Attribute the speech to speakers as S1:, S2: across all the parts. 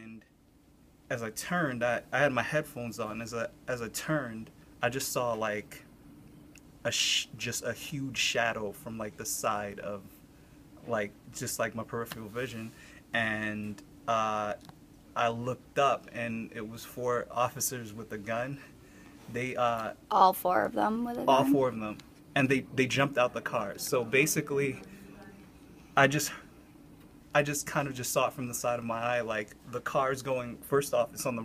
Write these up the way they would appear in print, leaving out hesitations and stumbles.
S1: and as I turned, I had my headphones on. As I turned, I just saw like just a huge shadow from like the side of like just like my peripheral vision, and I looked up and it was four officers with a gun. They
S2: All four of them with a
S1: all
S2: gun?
S1: four of them, and they jumped out the car. So basically, I just I just kind of just saw it from the side of my eye. Like the car's going. First off, it's on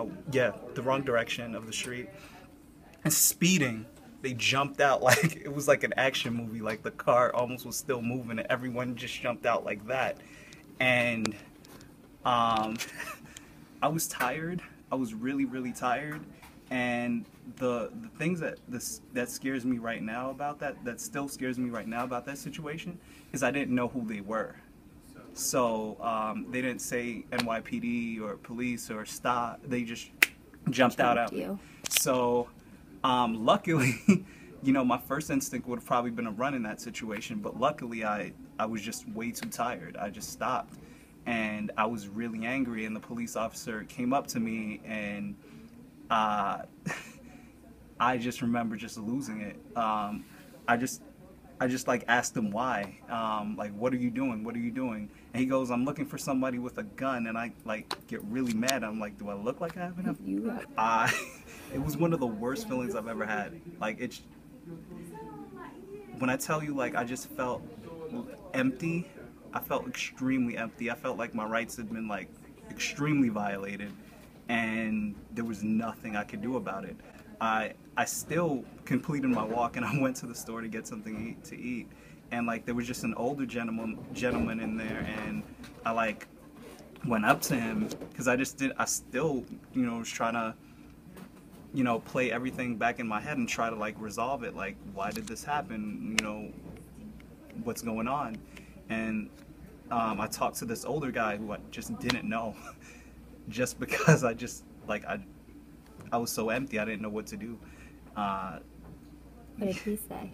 S2: Direction.
S1: the wrong direction of the street, and speeding. They jumped out like it was like an action movie. Like the car almost was still moving, and everyone just jumped out like that. And um, I was tired. I was really tired, and the things that scares me right now about that still scares me right now about that situation is I didn't know who they were. So they didn't say NYPD or police or stop. They just jumped out
S2: Jumped
S1: at me.
S2: you.
S1: So luckily, my first instinct would have probably been a run in that situation. But luckily, I was just way too tired. I just stopped, and I was really angry. And the police officer came up to me, and uh, I just remember just losing it. I just I just like asked him why. Like, what are you doing? What are you doing? And he goes, I'm looking for somebody with a gun. And I like get really mad. I'm like, do I look like I have enough?
S2: You got
S1: I, it was one of the worst feelings I've ever had. Like it's when I tell you, like I just felt empty. I felt extremely empty. I felt like my rights had been like extremely violated, and there was nothing I could do about it. I still completed my walk, and I went to the store to get something to eat, and like there was just an older gentleman in there, and I like went up to him because I still was trying to play everything back in my head and try to like resolve it, like why did this happen, what's going on. And I talked to this older guy who I just didn't know just because I was so empty, I didn't know what to do. uh,
S2: What did he say?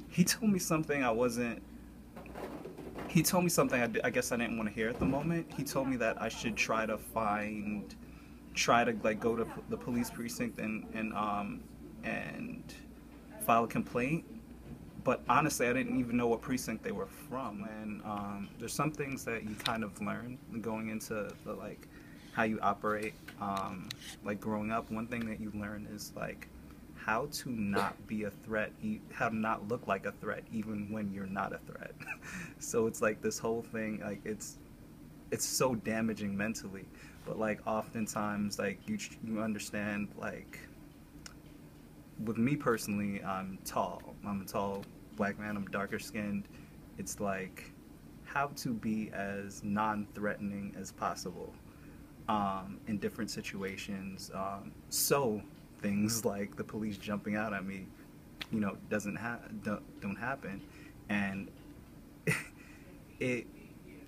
S1: he told me something I wasn't he told me something I guess I didn't want to hear at the moment. He told me that I should try to like go to the police precinct and file a complaint. But honestly, I didn't even know what precinct they were from. And there's some things that you kind of learn going into the like how you operate. Like growing up, one thing that you learn is like how to not be a threat, how to not look like a threat, even when you're not a threat. So it's like this whole thing, like it's so damaging mentally. But like oftentimes, like you understand, like with me personally, I'm tall. I'm a tall black man. I'm darker skinned. It's like how to be as non-threatening as possible in different situations. So things like the police jumping out at me, don't happen. And it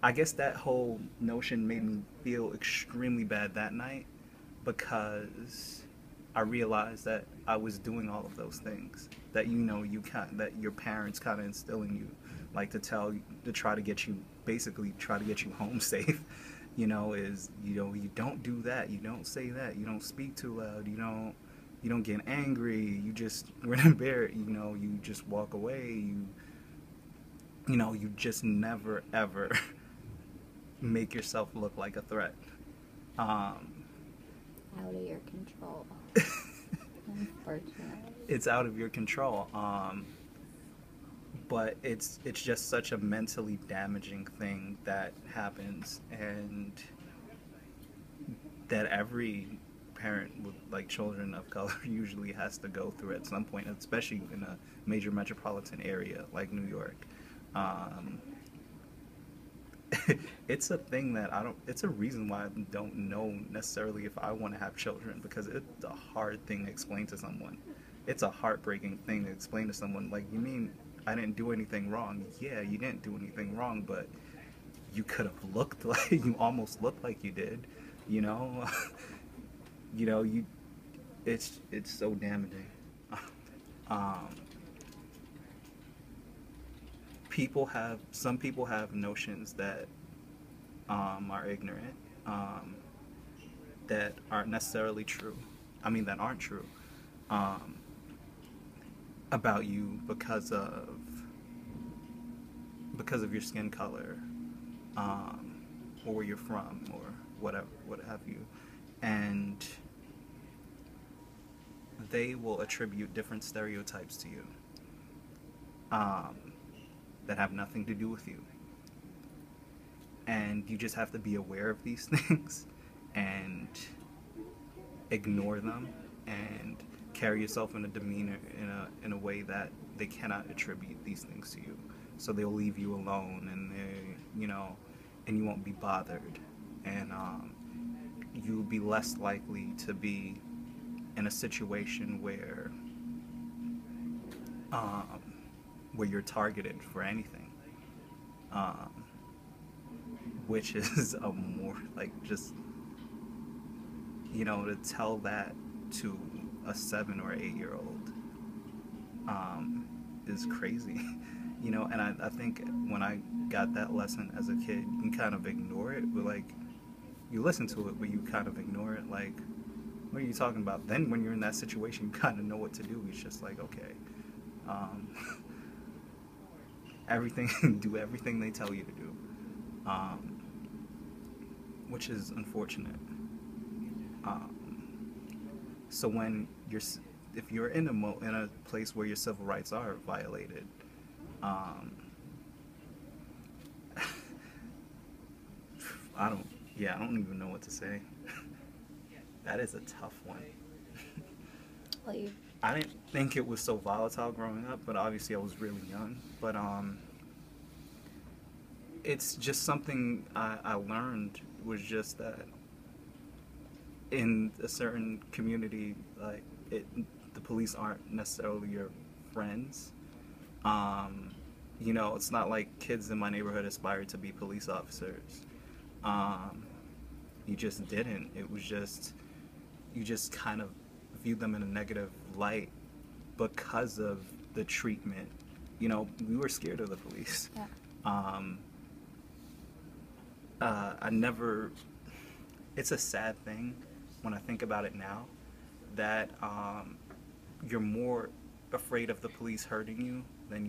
S1: I guess that whole notion made me feel extremely bad that night because I realized that I was doing all of those things that that your parents kind of instill in you, like to try to get you basically try to get you home safe. Is you don't do that, you don't say that, you don't speak too loud, you don't get angry, you just grin and bear it, you just walk away, you just never ever make yourself look like a threat. Um,
S2: Out of your control. Unfortunately.
S1: it's out of your control. But it's just such a mentally damaging thing that happens, and that every parent with like children of color usually has to go through at some point, especially in a major metropolitan area like New York. Um, it's a thing that I don't. It's a reason why I don't know necessarily if I want to have children, because it's a hard thing to explain to someone. It's a heartbreaking thing to explain to someone. Like, you mean I didn't do anything wrong? Yeah, you didn't do anything wrong, but you could have looked like you almost looked like you did. You know, you. It's so damaging. Um, some people have notions that are ignorant, that aren't necessarily true. I mean, that aren't true um, about you because of your skin color, or where you're from, or whatever, what have you, and they will attribute different stereotypes to you that have nothing to do with you. And you just have to be aware of these things and ignore them and carry yourself in a demeanor in a way that they cannot attribute these things to you. So they'll leave you alone, and and you won't be bothered, and you'll be less likely to be in a situation where you're targeted for anything, which is a more like just to tell that to a 7 or 8-year-old is crazy. And I think when I got that lesson as a kid, you kind of ignore it, but like you listen to it, but you kind of ignore it. Like, what are you talking about? Then when you're in that situation, you kind of know what to do. It's just like, okay, do everything they tell you to do, which is unfortunate. So if you're in a place where your civil rights are violated, I don't even know what to say. That is a tough one. I didn't think it was so volatile growing up, but obviously I was really young. But it's just something I learned, was just that in a certain community, like the police aren't necessarily your friends. It's not like kids in my neighborhood aspired to be police officers. You just didn't. It was just, you just kind of viewed them in a negative light because of the treatment. We were scared of the police.
S2: Yeah.
S1: It's a sad thing when I think about it now, that you're more afraid of the police hurting you than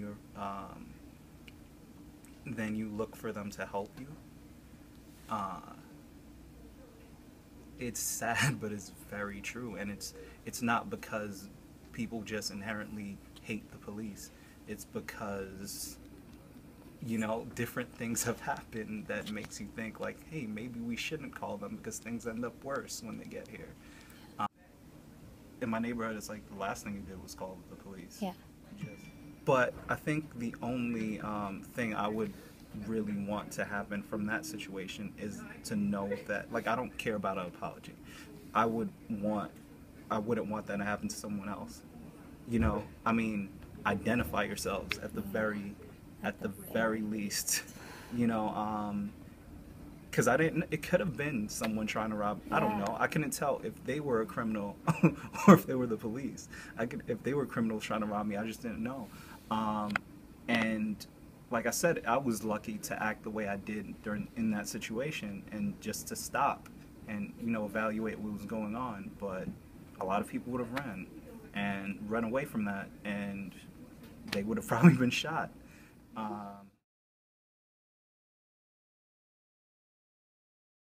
S1: you look for them to help you. It's sad, but it's very true, and it's not because people just inherently hate the police. It's because different things have happened that makes you think like, hey, maybe we shouldn't call them because things end up worse when they get here. In my neighborhood, it's like the last thing you did was call the police.
S2: Yeah.
S1: But I think the only thing I would really want to happen from that situation is to know that, like, I don't care about an apology. I wouldn't want that to happen to someone else. I mean, identify yourselves at the very least. Because it could have been someone trying to rob. I don't know. I couldn't tell if they were a criminal or if they were the police. If they were criminals trying to rob me, I just didn't know. And like I said, I was lucky to act the way I did in that situation, and just to stop and evaluate what was going on. But a lot of people would have run away from that, and they would have probably been shot.